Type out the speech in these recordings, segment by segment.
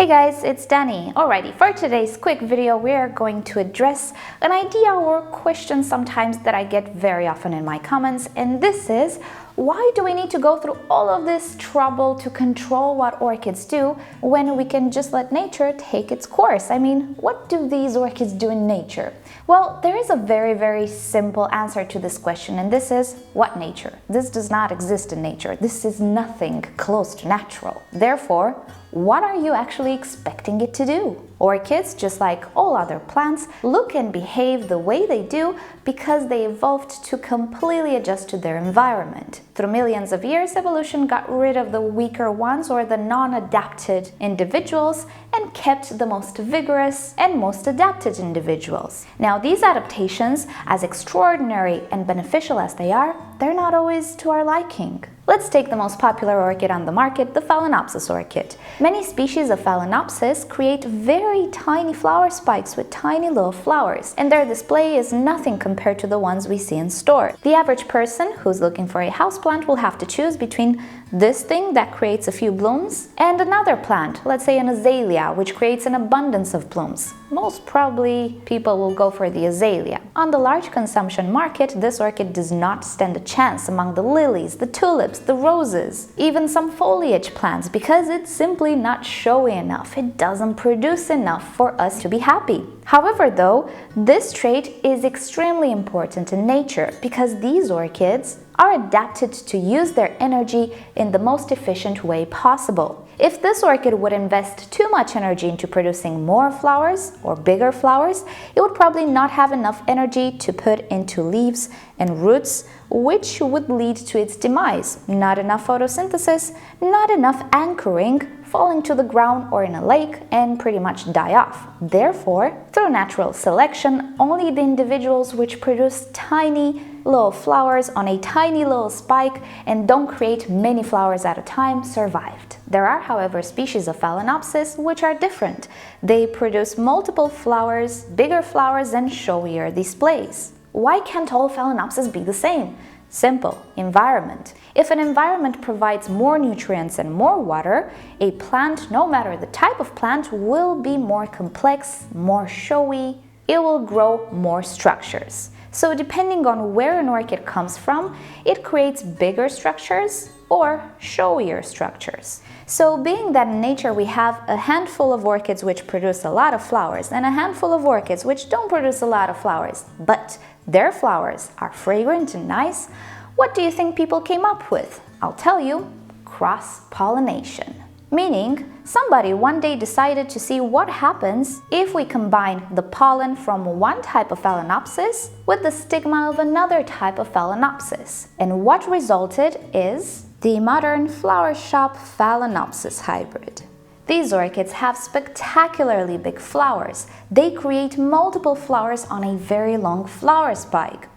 Hey guys, it's Dani. Alrighty, for today's quick video, we are going to address an idea or question sometimes that I get very often in my comments, and this is, why do we need to go through all of this trouble to control what orchids do when we can just let nature take its course? I mean, what do these orchids do in nature? Well, there is a very simple answer to this question, and this is, what nature? This does not exist in nature. This is nothing close to natural. Therefore, what are you actually expecting it to do? Orchids, just like all other plants, look and behave the way they do because they evolved to completely adjust to their environment. Through millions of years, evolution got rid of the weaker ones or the non-adapted individuals and kept the most vigorous and most adapted individuals. Now, these adaptations, as extraordinary and beneficial as they are, they're not always to our liking. Let's take the most popular orchid on the market, the Phalaenopsis orchid. Many species of Phalaenopsis create very tiny flower spikes with tiny little flowers, and their display is nothing compared to the ones we see in store. The average person who's looking for a houseplant will have to choose between this thing that creates a few blooms and another plant, let's say an azalea, which creates an abundance of blooms. Most probably people will go for the azalea. On the large consumption market, this orchid does not stand a chance among the lilies, the tulips, the roses, even some foliage plants, because it's simply not showy enough. It doesn't produce enough for us to be happy. However, though, this trait is extremely important in nature because these orchids are adapted to use their energy in the most efficient way possible. If this orchid would invest too much energy into producing more flowers or bigger flowers, it would probably not have enough energy to put into leaves and roots, which would lead to its demise. Not enough photosynthesis, not enough anchoring, falling to the ground or in a lake and pretty much die off. Therefore, through natural selection, only the individuals which produce tiny little flowers on a tiny little spike and don't create many flowers at a time survived. There are, however, species of Phalaenopsis which are different. They produce multiple flowers, bigger flowers, and showier displays. Why can't all Phalaenopsis be the same? Simple: environment. If an environment provides more nutrients and more water, a plant, no matter the type of plant, will be more complex, more showy. It will grow more structures. So depending on where an orchid comes from, it creates bigger structures or showier structures. So being that in nature we have a handful of orchids which produce a lot of flowers and a handful of orchids which don't produce a lot of flowers, but their flowers are fragrant and nice, what do you think people came up with? I'll tell you, cross-pollination. Meaning, somebody one day decided to see what happens if we combine the pollen from one type of Phalaenopsis with the stigma of another type of Phalaenopsis. And what resulted is the modern flower shop Phalaenopsis hybrid. These orchids have spectacularly big flowers. They create multiple flowers on a very long flower spike.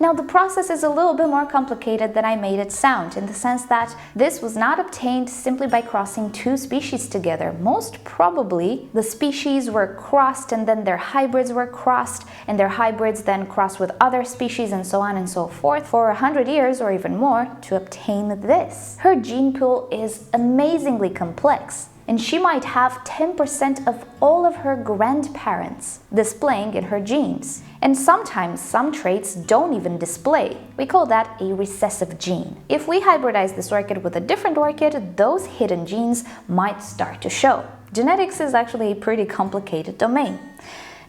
Now, the process is a little bit more complicated than I made it sound, in the sense that this was not obtained simply by crossing two species together. Most probably, the species were crossed and then their hybrids were crossed, and their hybrids then crossed with other species and so on and so forth for 100 years or even more to obtain this. Her gene pool is amazingly complex, and she might have 10% of all of her grandparents displaying in her genes. And sometimes some traits don't even display. We call that a recessive gene. If we hybridize this orchid with a different orchid, those hidden genes might start to show. Genetics is actually a pretty complicated domain.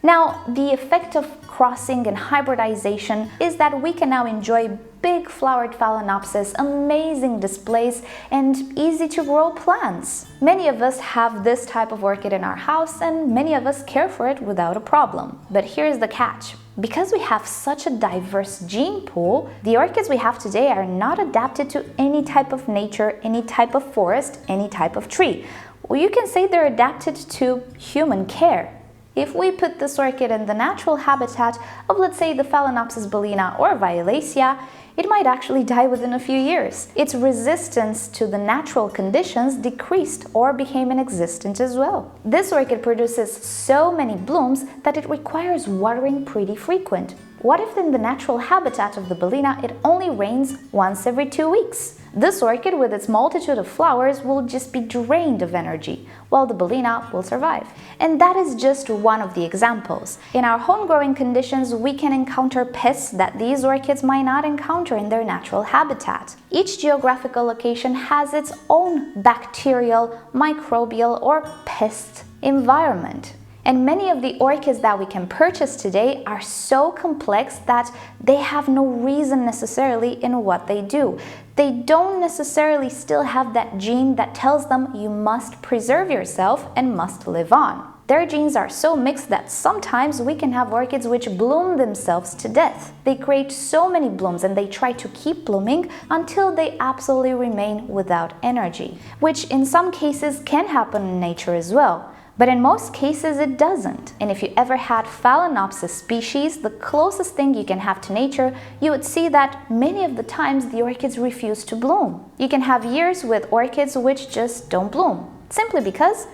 Now, the effect of crossing and hybridization is that we can now enjoy big flowered Phalaenopsis, amazing displays, and easy to grow plants. Many of us have this type of orchid in our house, and many of us care for it without a problem. But here's the catch. Because we have such a diverse gene pool, the orchids we have today are not adapted to any type of nature, any type of forest, any type of tree. Well, you can say they're adapted to human care. If we put this orchid in the natural habitat of, let's say, the Phalaenopsis bellina or Violacea, it might actually die within a few years. Its resistance to the natural conditions decreased or became inexistent as well. This orchid produces so many blooms that it requires watering pretty frequent. What if in the natural habitat of the bellina it only rains once every 2 weeks? This orchid with its multitude of flowers will just be drained of energy, while the Bellina will survive. And that is just one of the examples. In our home growing conditions, we can encounter pests that these orchids might not encounter in their natural habitat. Each geographical location has its own bacterial, microbial, or pest environment. And many of the orchids that we can purchase today are so complex that they have no reason necessarily in what they do. They don't necessarily still have that gene that tells them you must preserve yourself and must live on. Their genes are so mixed that sometimes we can have orchids which bloom themselves to death. They create so many blooms and they try to keep blooming until they absolutely remain without energy, which in some cases can happen in nature as well. But in most cases it doesn't. And if you ever had Phalaenopsis species, the closest thing you can have to nature, you would see that many of the times the orchids refuse to bloom. You can have years with orchids which just don't bloom, simply because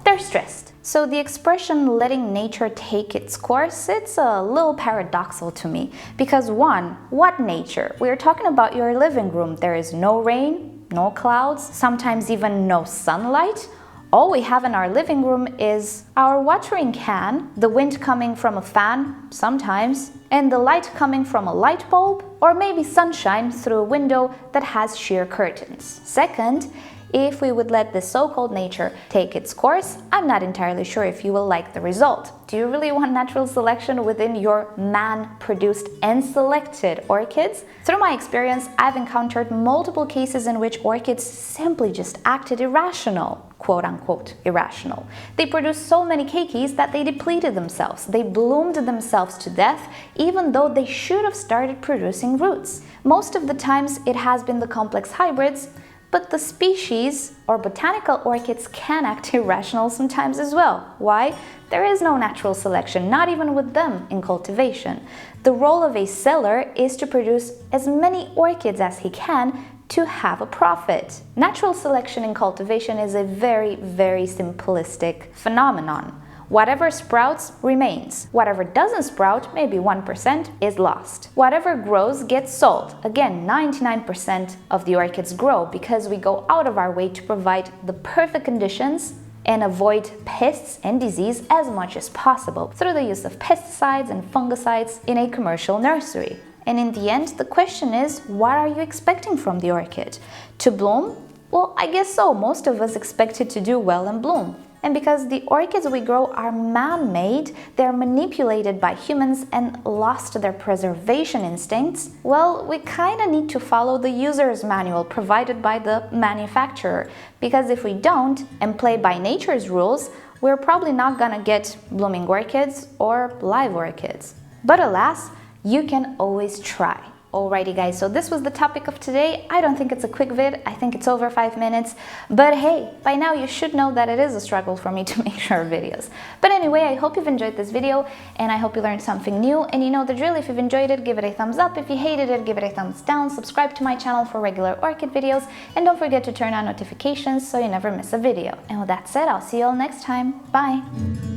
they're stressed. So the expression letting nature take its course, it's a little paradoxical to me. Because one, what nature? We're talking about your living room. There is no rain, no clouds, sometimes even no sunlight. All we have in our living room is our watering can, the wind coming from a fan, sometimes, and the light coming from a light bulb, or maybe sunshine through a window that has sheer curtains. Second, if we would let this so-called nature take its course, I'm not entirely sure if you will like the result. Do you really want natural selection within your man-produced and selected orchids? Through my experience, I've encountered multiple cases in which orchids simply just acted irrational, quote-unquote irrational. They produced so many keikis that they depleted themselves. They bloomed themselves to death, even though they should have started producing roots. Most of the times it has been the complex hybrids, but the species or botanical orchids can act irrational sometimes as well. Why? There is no natural selection, not even with them in cultivation. The role of a seller is to produce as many orchids as he can to have a profit. Natural selection in cultivation is a very, very simplistic phenomenon. Whatever sprouts remains. Whatever doesn't sprout, maybe 1%, is lost. Whatever grows gets sold. Again, 99% of the orchids grow because we go out of our way to provide the perfect conditions and avoid pests and disease as much as possible through the use of pesticides and fungicides in a commercial nursery. And in the end, the question is, what are you expecting from the orchid? To bloom? Well, I guess so. Most of us expect it to do well and bloom. And because the orchids we grow are man-made, they're manipulated by humans and lost their preservation instincts, well, we kind of need to follow the user's manual provided by the manufacturer. Because if we don't and play by nature's rules, we're probably not gonna get blooming orchids or live orchids. But alas, you can always try. Alrighty guys, so this was the topic of today. I don't think it's a quick vid, I think it's over 5 minutes, but hey, by now you should know that it is a struggle for me to make sure videos. But anyway, I hope you've enjoyed this video and I hope you learned something new, and you know the drill. If you've enjoyed it, give it a thumbs up. If you hated it, give it a thumbs down. Subscribe to my channel for regular orchid videos and don't forget to turn on notifications so you never miss a video. And with that said, I'll see you all next time. Bye!